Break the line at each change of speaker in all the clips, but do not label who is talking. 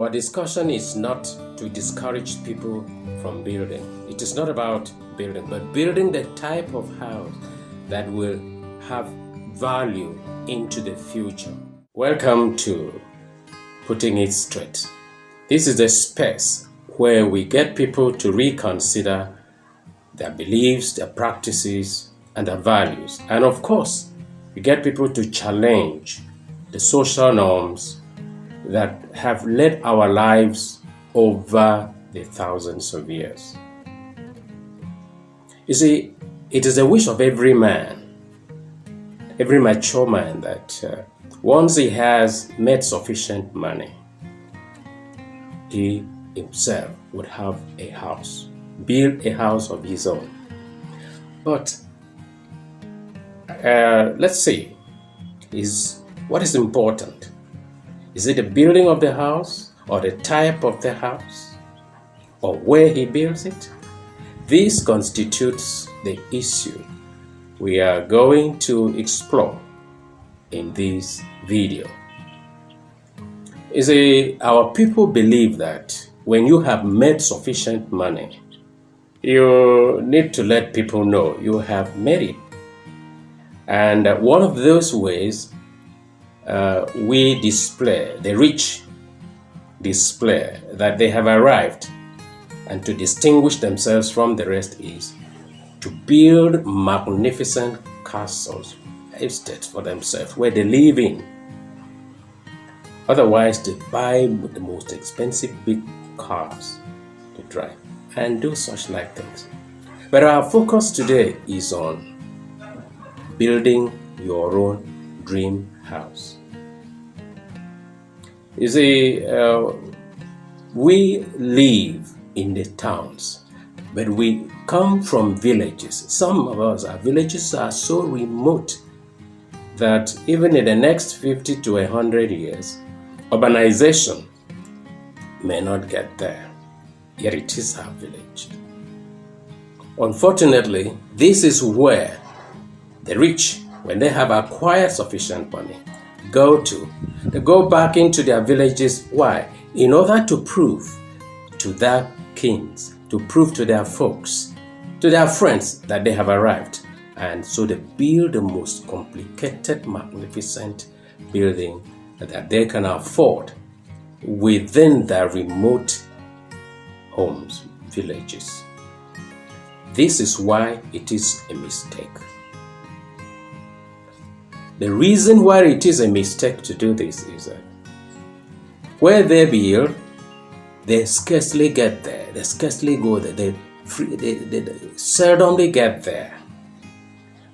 Our discussion is not to discourage people from building. It is not about building, but building the type of house that will have value into the future. Welcome to Putting It Straight. This is the space where we get people to reconsider their beliefs, their practices, and their values. And of course, we get people to challenge the social norms that have led our lives over the thousands of years. You see, it is a wish of every man, every mature man, that once he has made sufficient money, he himself would have a house, build a house of his own. But let's see, what is important? Is it the building of the house, or the type of the house, or where he builds it? This constitutes the issue we are going to explore in this video. You see, our people believe that when you have made sufficient money, you need to let people know you have made it. And one of those ways we display, the rich display that they have arrived, and to distinguish themselves from the rest is to build magnificent castles, estates for themselves where they live in. Otherwise, they buy the most expensive big cars to drive and do such like things. But our focus today is on building your own dream house. You see, we live in the towns, but we come from villages. Some of us, our villages are so remote that even in the next 50 to 100 years, urbanization may not get there, yet it is our village. Unfortunately, this is where the rich, when they have acquired sufficient money, they go back into their villages. Why? In order to prove to their kings, to prove to their folks, to their friends that they have arrived. And so they build the most complicated, magnificent building that they can afford within their remote homes, villages. This is why it is a mistake. The reason why it is a mistake to do this is that where they build, they scarcely get there. They scarcely go there. They seldomly get there.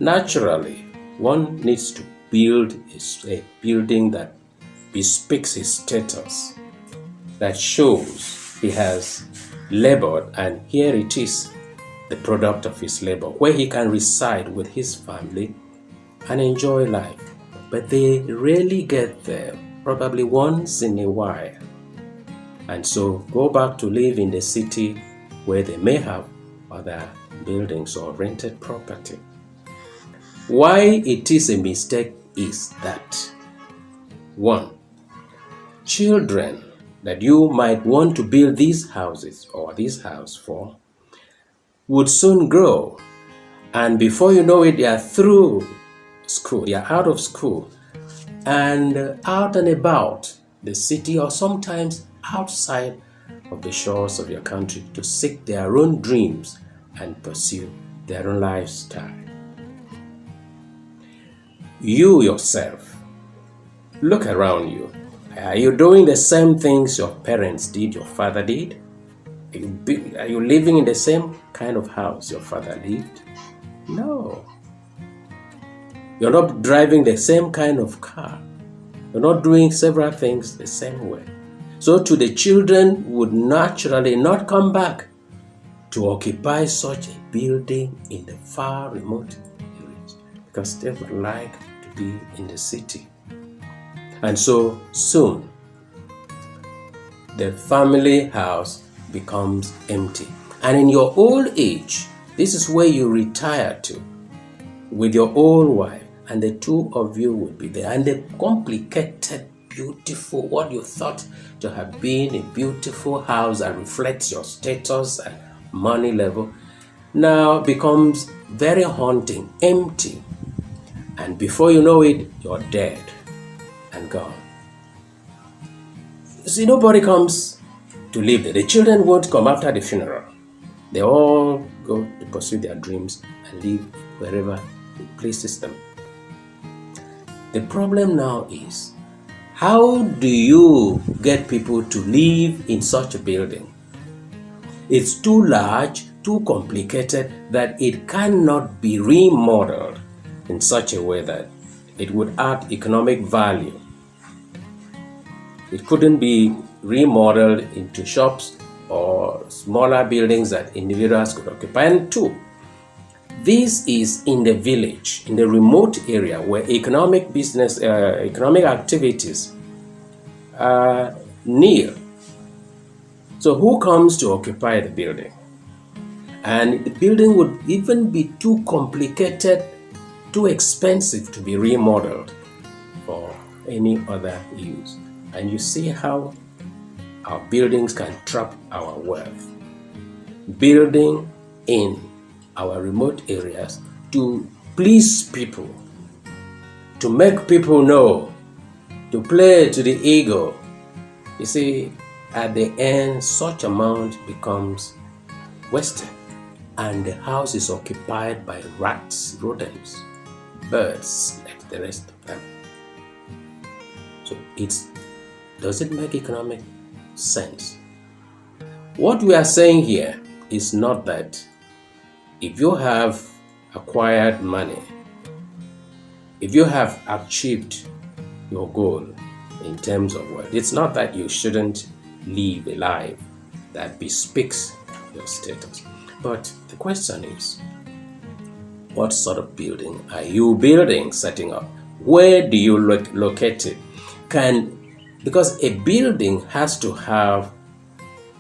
Naturally, one needs to build a building that bespeaks his status, that shows he has labored, and here it is, the product of his labor, where he can reside with his family and enjoy life. But they rarely get there, probably once in a while, and so go back to live in the city where they may have other buildings or rented property. Why it is a mistake is that, one, children that you might want to build these houses or this house for would soon grow, and before you know it, they are through school, they are out of school and out and about the city, or sometimes outside of the shores of your country, to seek their own dreams and pursue their own lifestyle. You yourself, look around you. Are you doing the same things your parents did, your father did? Are you living in the same kind of house your father lived? No. You're not driving the same kind of car. You're not doing several things the same way. So to the children would naturally not come back to occupy such a building in the far remote areas, because they would like to be in the city. And so soon, the family house becomes empty. And in your old age, this is where you retire to with your old wife, and the two of you would be there. And the complicated beautiful, what you thought to have been a beautiful house that reflects your status and money level, now becomes very haunting, empty. And before you know it, you're dead and gone. See, nobody comes to live there. The children won't come after the funeral. They all go to pursue their dreams and live wherever it pleases them. The problem now is, how do you get people to live in such a building? It's too large, too complicated, that it cannot be remodeled in such a way that it would add economic value. It couldn't be remodeled into shops or smaller buildings that individuals could occupy. And two, this is in the village, in the remote area where economic activities are near. So who comes to occupy the building? And the building would even be too complicated, too expensive to be remodeled for any other use. And you see how our buildings can trap our wealth. Building in our remote areas to please people, to make people know, to play to the ego. You see, at the end, such amount becomes wasted, and the house is occupied by rats, rodents, birds, like the rest of them. So does it make economic sense? What we are saying here is not that if you have acquired money, if you have achieved your goal in terms of wealth, it's not that you shouldn't live a life that bespeaks your status. But the question is, what sort of building are you building, setting up? Where do you locate it? Because a building has to have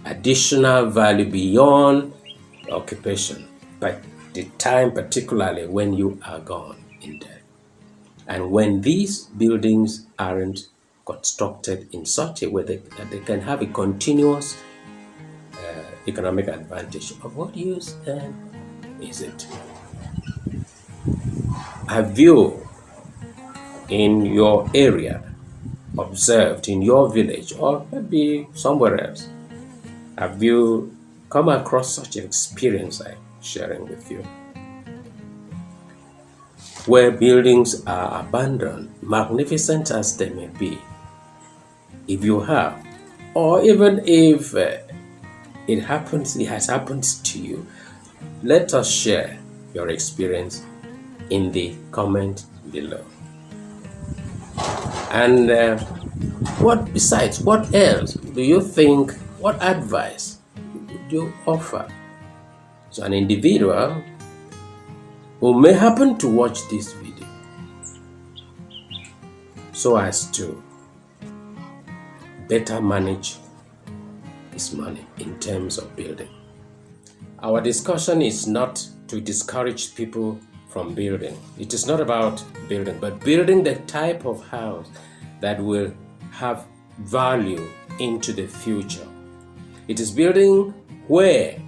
additional value beyond occupation, but the time particularly when you are gone in death. And when these buildings aren't constructed in such a way that they can have a continuous economic advantage, of what use then is it? Have you in your area observed, in your village or maybe somewhere else, have you come across such an experience I'm sharing with you, where buildings are abandoned, magnificent as they may be? If you have, or even if it has happened to you, let us share your experience in the comment below. And what else do you think, what advice would you offer to an individual who may happen to watch this video so as to better manage his money in terms of building? Our discussion is not to discourage people from building. It is not about building, but building the type of house that will have value into the future. It is building where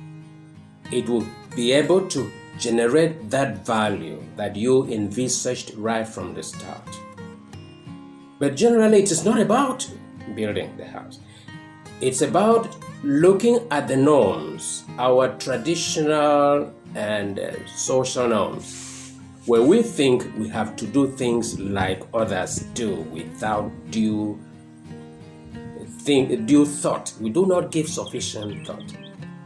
it will be able to generate that value that you envisaged right from the start. But generally, it is not about building the house. It's about looking at the norms, our traditional and social norms, where we think we have to do things like others do without due thought. We do not give sufficient thought.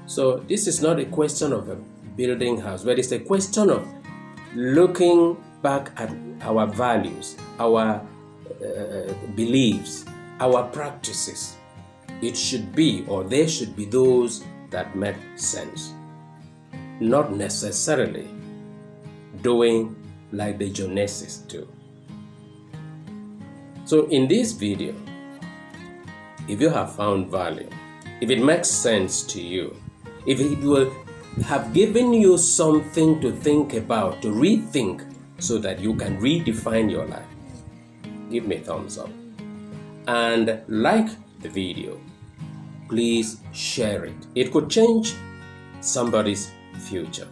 So this is not a question of a building house, but it's a question of looking back at our values, our beliefs, our practices. It should be, or they should be, those that make sense, not necessarily doing like the Joneses do. So in this video, if you have found value, if it makes sense to you, if it will have given you something to think about, to rethink, so that you can redefine your life, give me a thumbs up. and like the video. Please share it. It could change somebody's future.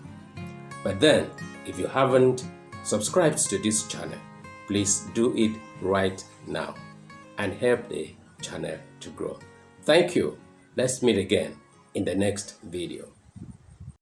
But then, if you haven't subscribed to this channel, please do it right now and help the channel to grow. Thank you. Let's meet again in the next video.